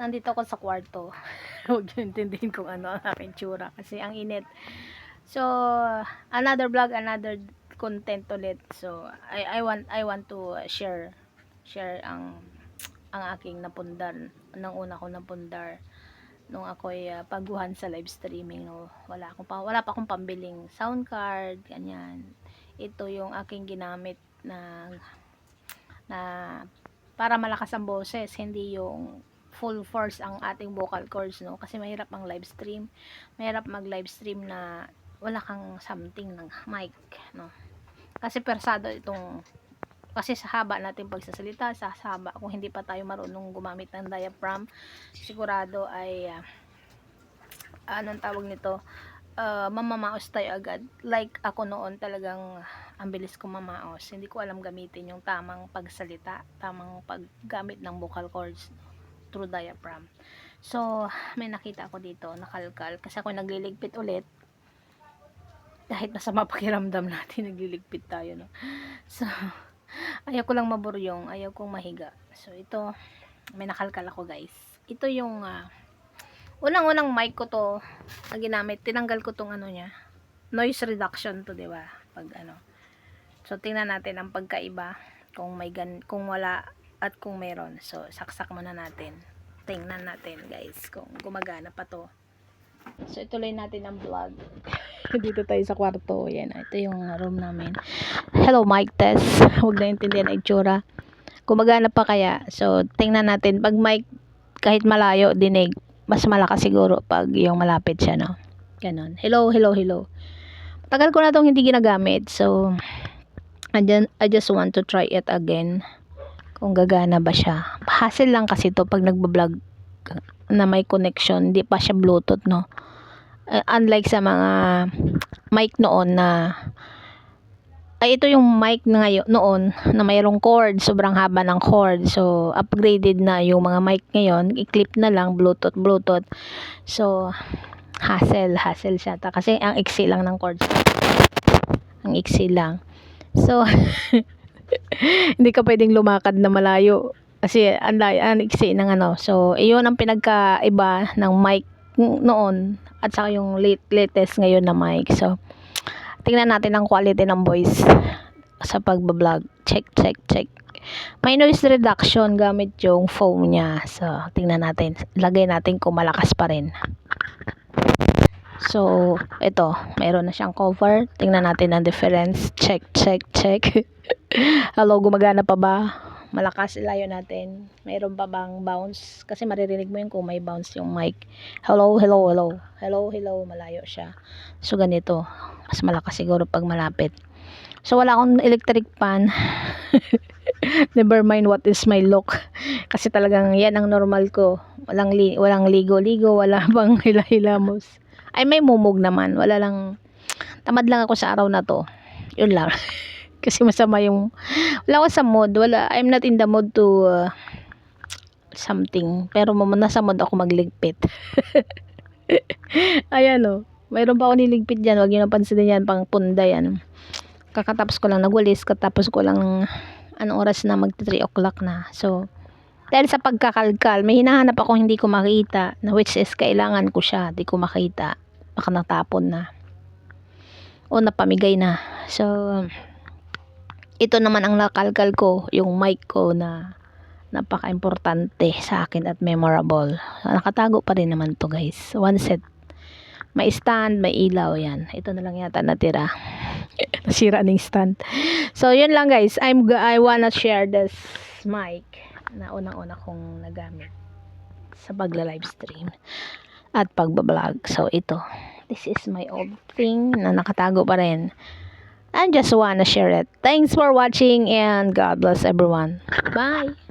nandito ako sa kwarto. Huwag niyo intindihin kung ano ang aking tsura kasi ang init. So, another vlog, another content ulit. So, I want to share ang aking napundar nang una ko napundar nung ako'y paguhan sa live streaming, no. Wala pa akong pambiling sound card, ganyan. Ito yung aking ginamit na para malakas ang boses, hindi yung full force ang ating vocal cords, no, kasi mahirap ang live stream, mahirap mag live stream na wala kang something ng mic, no, kasi persado itong, kasi sa haba natin pagsasalita, sa haba, kung hindi pa tayo marunong gumamit ng diaphragm, sigurado ay anong tawag nito, mamamaos tayo agad. Like ako noon, talagang ang bilis ko mamaos, hindi ko alam gamitin yung tamang pagsalita, tamang paggamit ng vocal cords through diaphragm. So may nakita ako dito, nakalkal, kasi ako nagliligpit ulit, kahit masama pakiramdam natin, nagliligpit tayo, no. So ayaw ko lang maburyong, ayaw kong mahiga. So ito, may nakalkal ako, guys. Ito yung unang-unang mic ko to na ginamit. Tinanggal ko tong ano niya, noise reduction to, 'di ba? Pag ano. So tingnan natin ang pagkaiba kung may kung wala at kung meron. So saksak muna natin. Tingnan natin, guys, kung gumagana pa to. So ituloy natin ang vlog. Dito tayo sa kwarto. Yan, ito yung room namin. Hello, mic test. Huwag na intindihan ang itsura. Gumagana pa kaya? So tingnan natin. Pag mic kahit malayo dinig, mas malakas siguro pag yung malapit siya, no? Ganon. Hello, hello, hello. Tagal ko na itong hindi ginagamit. So, I just want to try it again. Kung gagana ba siya. Hassle lang kasi to pag nagbablog na may connection. Hindi pa siya Bluetooth, no? Unlike sa mga mic noon na ay ito yung mic na ngayon noon na mayroong cord, sobrang haba ng cord. So upgraded na yung mga mic ngayon, i-clip na lang, bluetooth. So hassle siya kasi ang iksi lang ng cord, ang iksi lang. So hindi ka pwedeng lumakad na malayo kasi ang iksi ng ano. So iyon ang pinagkaiba ng mic noon at saka yung latest ngayon na mic. So tingnan natin ang quality ng voice sa pagbablog. Check. May noise reduction gamit yung foam niya. So, tingnan natin. Lagay natin kung malakas pa rin. So, ito. Mayroon na siyang cover. Tingnan natin ang difference. Check. Hello, gumagana pa ba? Malakas, ilayo natin. Mayroon pa bang bounce? Kasi maririnig mo yun kung may bounce yung mic. Hello. Malayo siya. So, ganito. Mas malakas siguro pag malapit. So, wala akong electric fan. Never mind what is my look. Kasi talagang yan ang normal ko. Walang ligo-ligo, wala bang hila-hilamos. Ay, may mumug naman. Wala lang. Tamad lang ako sa araw na to. Yun lang. Kasi masama yung, wala ako sa mood. I'm not in the mood to something. Pero nasa mood ako magligpit. Ayan, o. Mayroon pa ako niligpit dyan. Huwag nyo napansin yan. Pang punda yan. Kakatapos ko lang nagwalis. Katapos ko lang anong oras na mag 3 o'clock na. So, dahil sa pagkakalkal, may hinahanap ako hindi ko makita. Na which is kailangan ko siya. Di ko makita. Baka natapon na. O napamigay na. So, ito naman ang nakalkal ko. Yung mic ko na napaka-importante sa akin at memorable. Nakatago pa rin naman to, guys. One set. May stand, may ilaw, yan. Ito na lang yata natira. Nasira na yung stand. So, yun lang, guys. I wanna share this mic na unang-una kong nagamit sa pagla-live stream at pagbablog. So, ito. This is my old thing na nakatago pa rin. I just wanna share it. Thanks for watching and God bless everyone. Bye!